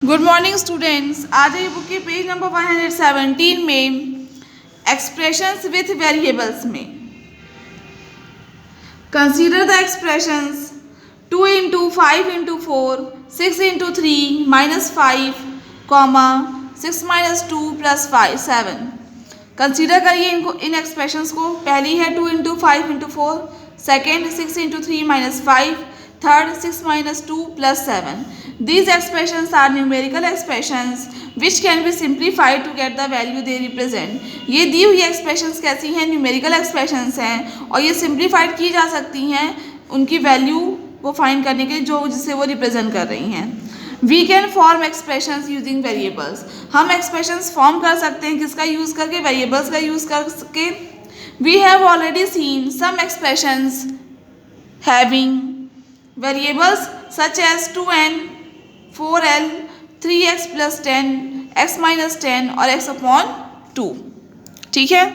Good morning students. आज ये book के पेज नंबर 117 में एक्सप्रेशंस विथ वेरिएबल्स में consider the expressions 2 into 5 into 4 6 into 3 -5 comma 6 - 2 + 5 7। Consider करिए इनको, इन एक्सप्रेशंस को। पहली है 2 into 5 into 4, second 6 into 3 -5, third 6 - 2 + 7। These expressions are numerical expressions which can be simplified to get the value they represent। ये दी हुई expressions कैसी हैं? न्यूमेरिकल expressions हैं और ये simplified की जा सकती हैं उनकी वैल्यू को फाइंड करने के लिए जो जिसे वो रिप्रेजेंट कर रही हैं। We can form expressions using variables। हम expressions फॉर्म कर सकते हैं किसका यूज़ करके? वेरिएबल्स का यूज़ करके। We have already seen some expressions having variables such as 2n, 4l, 3x + 10, x - 10 और x/2। ठीक है,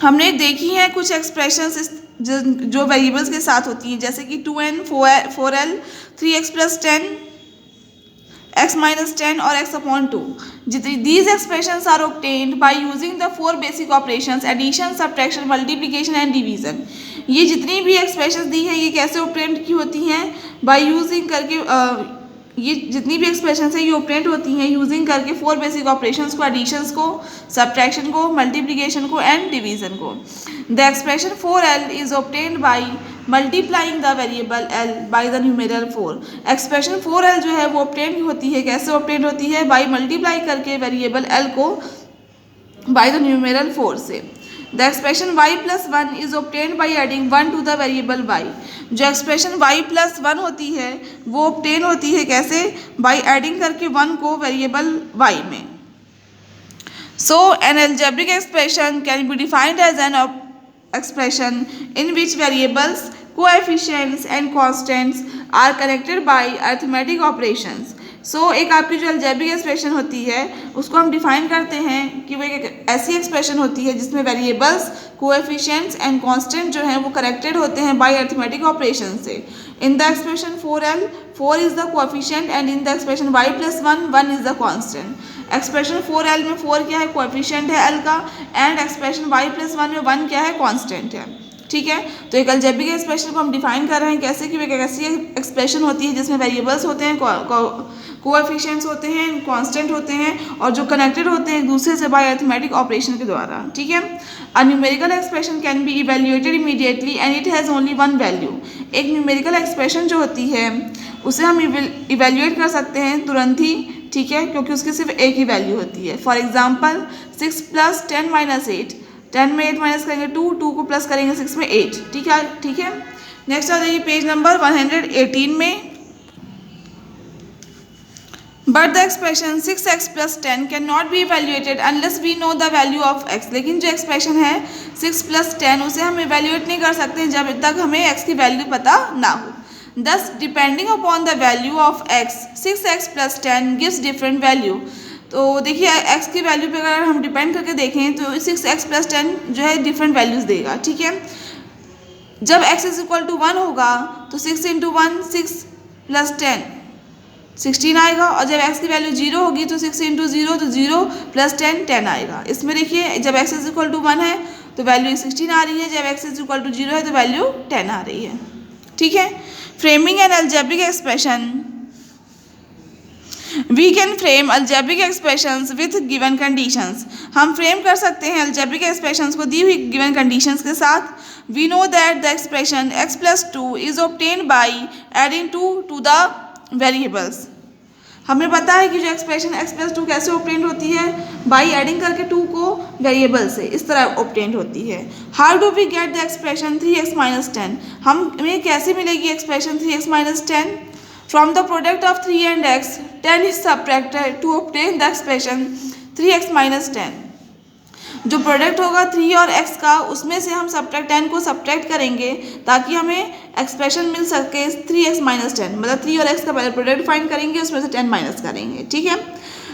हमने देखी हैं कुछ एक्सप्रेशंस जो वेरिएबल्स के साथ होती हैं, जैसे कि 2n, 4l, 3x + 10, x - 10 और x/2। These expressions are obtained by using the 4 basic operations addition, subtraction, multiplication and division। ये जितनी भी एक्सप्रेशंस दी हैं ये कैसे ऑब्टेन की होती हैं? बाय यूजिंग करके ये जितनी भी एक्सप्रेशंस हैं ये ऑब्टेन होती हैं यूजिंग करके 4 बेसिक ऑपरेशंस को, एडिशंस को, सब्ट्रैक्शन को, मल्टीप्लिकेशन को एंड डिवीजन को। The expression 4l is obtained by multiplying the variable l bye the numeral 4। Expression 4l जो है वो ऑब्टेन होती है, कैसे ऑब्टेन होती है? बाय मल्टीप्लाई करके वेरिएबल l को बाय द न्यूमेरल 4 से। The expression y + 1 is obtained by adding 1 to the variable y। जो एक्सप्रेशन y + 1 होती है वो ऑब्टेन होती है कैसे? बाय एडिंग करके 1 को वेरिएबल y में। So an algebraic expression can be defined as an expression in which variables, coefficients and constants are connected by arithmetic operations। एक आपकी जो अलजेब्रिक एक्सप्रेशन होती है उसको हम डिफाइन करते हैं कि वो एक ऐसी एक्सप्रेशन होती है जिसमें वेरिएबल्स, कोएफिशिएंट्स एंड कांस्टेंट जो हैं वो कनेक्टेड होते हैं बाय अरिथमेटिक ऑपरेशन से। In the expression 4l 4 is the coefficient and in the expression y + 1 1 is the constant. Expression 4l में 4 क्या है? कोएफिशिएंट है l का, एंड एक्सप्रेशन y + 1 में 1 क्या है? कांस्टेंट है। ठीक है, तो एक अलजेब्रिक एक्सप्रेशन को हम डिफाइन कर रहे हैं कैसे कि एक ऐसी एक्सप्रेशन होती है जिसमें वेरिएबल्स होते हैं, कोएफिशिएंट्स होते हैं, कांस्टेंट होते हैं और जो कनेक्टेड होते हैं एक दूसरे से बाय अरिथमेटिक ऑपरेशन के द्वारा। ठीक है, a numerical expression can be evaluated immediately and it has only one value. एक न्यूमेरिकल एक्सप्रेशन जो होती है उसे हम इवेल्युएट कर सकते हैं तुरंत ही, ठीक है, क्योंकि उसकी सिर्फ एक ही वैल्यू होती है। फॉर एग्जाम्पल 6 + 10 - 8, 10 में 8 माइनस करेंगे 2 को प्लस करेंगे 6 में 8। ठीक है, ठीक है। नेक्स्ट आ जाइए पेज नंबर 118 में। But the expression 6x + 10 can not be evaluated unless we know the value of x। लेकिन जो एक्सप्रेशन है 6 + 10 उसे हम इवेल्युएट नहीं कर सकते जब तक हमें x की वैल्यू पता ना हो। Thus, depending upon the value of x, 6x + 10 gives different value। तो देखिए x की वैल्यू पे अगर हम डिपेंड करके देखें तो 6x + 10 जो है डिफरेंट वैल्यूज़ देगा। ठीक है, जब x = 1 होगा तो 6 × 1 6 + 10 16 आएगा, और जब x की वैल्यू 0 होगी तो 6 × 0 तो 0 + 10 10 आएगा। इसमें देखिए जब x = 1 है तो वैल्यू 16 आ रही है, जब x = 0 है तो वैल्यू 10 आ रही है। ठीक है, framing an algebraic expression. We can frame algebraic expressions with given conditions. हम फ्रेम कर सकते हैं अलजेब्रिक एक्सप्रेशंस को दी हुई गिवन कंडीशंस के साथ। We know that the expression x + 2 is obtained by adding 2 to the variables. हमें पता है कि जो एक्सप्रेशन x + 2 कैसे ऑब्टेन्ड होती है? बाय एडिंग करके 2 को वेरिएबल से, इस तरह ऑब्टेन्ड होती है। How do we get the expression 3x - 10? हमें कैसे मिलेगी expression 3x - 10? From the product of 3 and x 10 is subtracted to obtain the expression 3x - 10। जो प्रोडक्ट होगा 3 और x का उसमें से हम 10 को सब्ट्रैक्ट करेंगे ताकि हमें एक्सप्रेशन मिल सके 3x - 10। मतलब 3 और x का पहले प्रोडक्ट फाइंड करेंगे, उसमें से 10 माइनस करेंगे। ठीक है,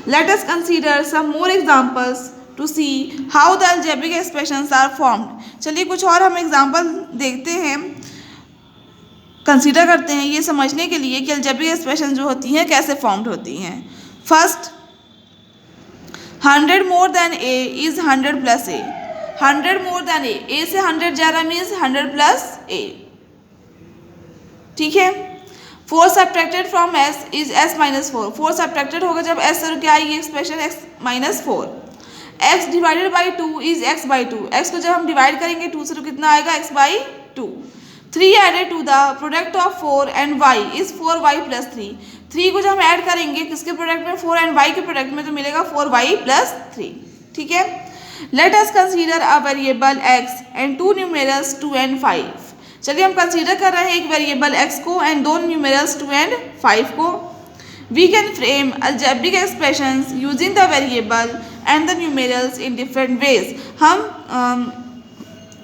let us consider some more examples to see how the algebraic expressions are formed. चलिए कुछ और हम एग्जांपल देखते हैं कंसीडर करते हैं ये समझने के लिए कि अलजेब्रिक एक्सप्रेशन जो होती हैं कैसे फॉर्म्ड होती हैं। First, 100 more than A is 100 plus A. 100 more than A से 100 ज़्यादा मीन्स 100 प्लस ए। ठीक है। 4 subtracted from S is S minus 4। 4 subtracted होगा जब एस से क्या आएगी expression x minus 4। X divided by 2 is x by 2। X को जब हम डिवाइड करेंगे 2 से तो कितना आएगा X by 2। 3 added to the product of 4 and Y is 4y plus 3। 3 को जब हम ऐड करेंगे किसके प्रोडक्ट में 4 एंड y के प्रोडक्ट में तो मिलेगा 4y प्लस 3। ठीक है। Let us consider a variable x and 2 numerals 2 and 5। चलिए हम कंसीडर कर रहे हैं एक वेरिएबल x को एंड 2 न्यूमेरल्स 2 एंड 5 को। We can frame algebraic expressions using the variable and the numerals in different ways. हम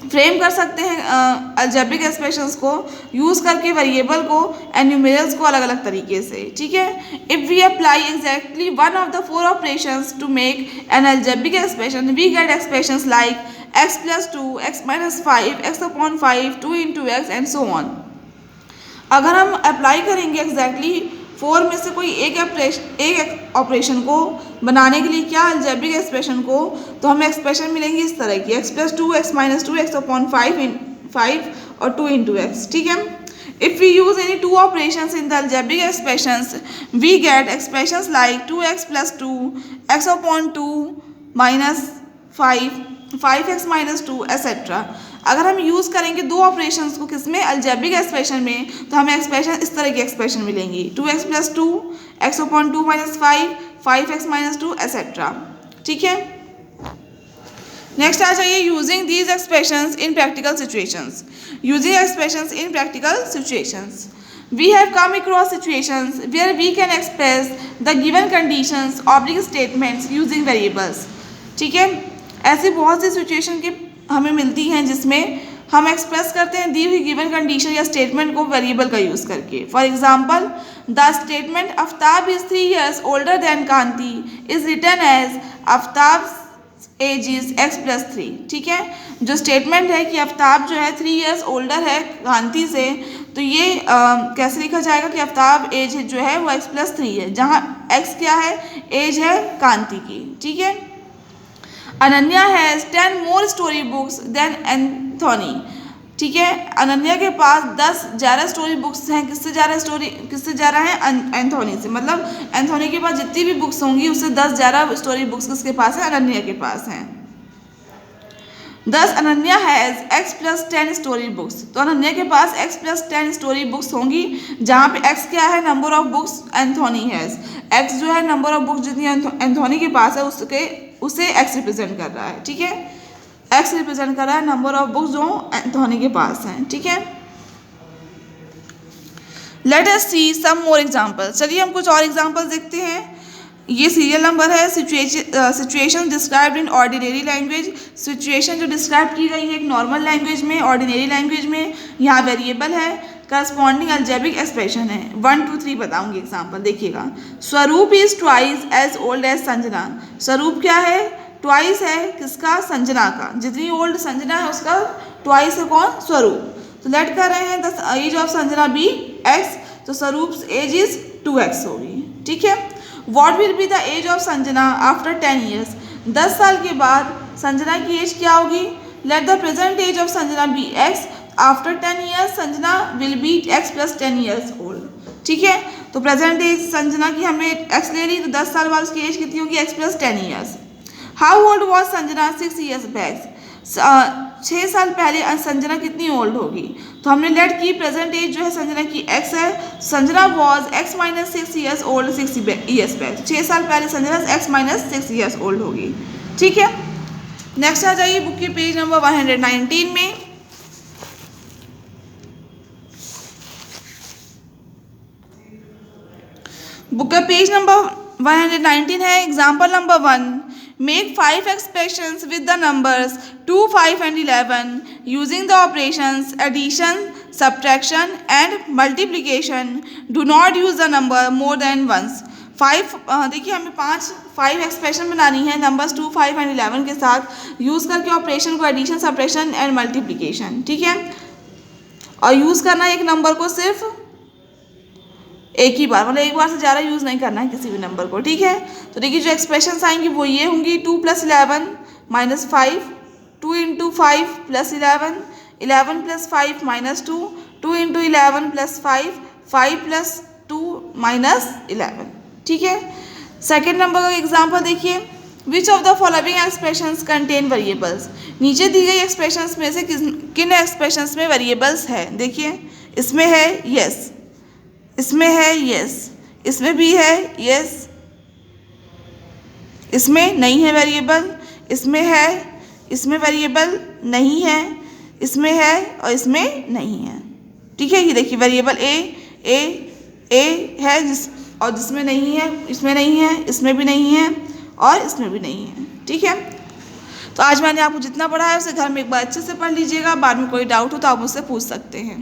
फ्रेम कर सकते हैं अलजेब्रिक एक्सप्रेशंस को यूज़ करके वेरिएबल को एंड न्यूमेरल्स को अलग अलग तरीके से। ठीक है। If we apply exactly one of the 4 operations to make an algebraic expression we get expressions like x plus 2, x minus 5, x upon 5, 2 into X and so on. अगर हम अप्लाई करेंगे एग्जैक्टली 4 में से कोई एक ऑपरेशन को बनाने के लिए क्या अलजेब्रिक एक्सप्रेशन को, तो हमें एक्सप्रेशन मिलेंगी इस तरह की x plus 2, x minus 2, x upon 5 और 2 इंटू एक्स। ठीक है। If we use any 2 operations in the algebraic expressions we get expressions like 2x plus 2, x upon 2 minus 5, 5x minus 2 etcetera. अगर हम यूज़ करेंगे 2 ऑपरेशंस को किसमें algebraic expression में तो हमें एक्सप्रेशन इस तरह की एक्सप्रेशन मिलेंगी 2x plus 2, x upon 2 minus 5, 5x minus 2 etcetera. ठीक है। नेक्स्ट आ जाइए using these expressions in practical situations. Using expressions in practical situations we have come across situations where we can express the given conditions oblique statements using variables। ठीक है। ऐसी बहुत सी situation के हमें मिलती हैं जिसमें हम एक्सप्रेस करते हैं दी हुई गिवन कंडीशन या स्टेटमेंट को वेरिएबल का यूज़ करके। For example the statement Aftab is 3 years older than Kanti is written as Aftab age is x plus 3। ठीक है। जो स्टेटमेंट है कि आफ्ताब जो है 3 years ओल्डर है कांति से, तो ये कैसे लिखा जाएगा कि आफ्ताब एज जो है वो x प्लस 3 है, जहाँ x क्या है एज है कांति की। ठीक है। Ananya has 10 more story books than Anthony. ठीक है। अनन्या के पास 10 ज़्यादा स्टोरी बुक्स हैं। किससे ज़्यादा है एंथोनी से। मतलब एंथोनी के पास जितनी भी बुक्स होंगी उससे 10 ज़्यादा स्टोरी बुक्स किसके पास है अनन्या के पास हैं। 10 Ananya has x plus 10 story books. तो अनन्या के पास x प्लस 10 स्टोरी बुक्स होंगी, जहाँ पे x क्या है number of books Anthony has. x जो है नंबर ऑफ बुक्स जितनी एंथोनी के पास है उसे x रिप्रेजेंट कर रहा है। ठीक है। x रिप्रेजेंट कर रहा है नंबर ऑफ बुक्स जो एंथोनी के पास हैं। ठीक है। लेट अस सी सम मोर एग्जाम्पल्स। चलिए हम कुछ और एग्जाम्पल्स देखते हैं। ये सीरियल नंबर है situation described in ordinary language. Situation जो डिस्क्राइब की गई है एक नॉर्मल लैंग्वेज में, ऑर्डिनरी लैंग्वेज में। यहाँ वेरिएबल है, करस्पॉन्डिंग अलजेब्रिक एक्सप्रेशन है। 1 2 3 बताऊंगी एग्जाम्पल, देखिएगा। Swaroop is twice as old as Sanjana. Swaroop क्या है ट्वाइस है किसका संजना का। जितनी ओल्ड संजना है उसका ट्वाइस है कौन स्वरूप। तो लेट कर रहे हैं the age of Sanjana be x, तो स्वरूप एज इज 2x होगी। ठीक है। What will be the age of Sanjana after 10 years? 10 साल के बाद संजना की एज क्या होगी। Let the present age of Sanjana be x, after 10 years Sanjana will be x plus 10 years old. ठीक है। तो प्रेजेंट एज संजना की हमने x ले ली, तो 10 साल बाद उसकी एज कितनी होगी x plus 10 years। How old was Sanjana 6 years back. 6 साल पहले संजना कितनी ओल्ड होगी। तो हमने लेट की प्रेजेंट एज जो है संजना की x है। Sanjana was x minus 6 years old 6 years back. 6 साल पहले Sanjana x minus 6 years old होगी। ठीक है। नेक्स्ट आ जाइए बुक के पेज नंबर 119 में। बुक का पेज नंबर 119 है। Example number 1, make 5 expressions with the numbers 2, 5 and 11 using the operations addition, subtraction and multiplication. Do not use the number more than once. 5 देखिए हमें 5 एक्सप्रेशन बनानी है numbers 2, 5 and 11 के साथ use करके ऑपरेशन को एडिशन, सब्ट्रैक्शन एंड मल्टीप्लिकेशन। ठीक है। और यूज़ करना है एक नंबर को सिर्फ एक ही बार, मतलब एक बार से ज़्यादा यूज़ नहीं करना है किसी भी नंबर को, ठीक है। तो देखिए जो एक्सप्रेशंस आएंगी वो ये होंगी 2 + 11 - 5, 2 × 5 + 11, 11 + 5 - 2, 2 × 11 + 5, 5 + 2 - 11, ठीक है। सेकेंड नंबर का एग्जाम्पल देखिए, which of the following expressions contain variables. नीचे दी गई एक्सप्रेशंस में से किन एक्सप्रेशंस में वेरिएबल्स है। देखिए इसमें है यस, इसमें है यस, इसमें भी है यस, इसमें नहीं है वेरिएबल, इसमें है, इसमें वेरिएबल नहीं है, इसमें है और इसमें नहीं है, ठीक है। ये देखिए वेरिएबल ए है और जिसमें नहीं है, इसमें नहीं है, इसमें भी नहीं है और इसमें भी नहीं है, ठीक है। तो आज मैंने आपको जितना पढ़ा है उसे घर में एक बार अच्छे से पढ़ लीजिएगा। बाद में कोई डाउट हो तो आप मुझसे पूछ सकते हैं।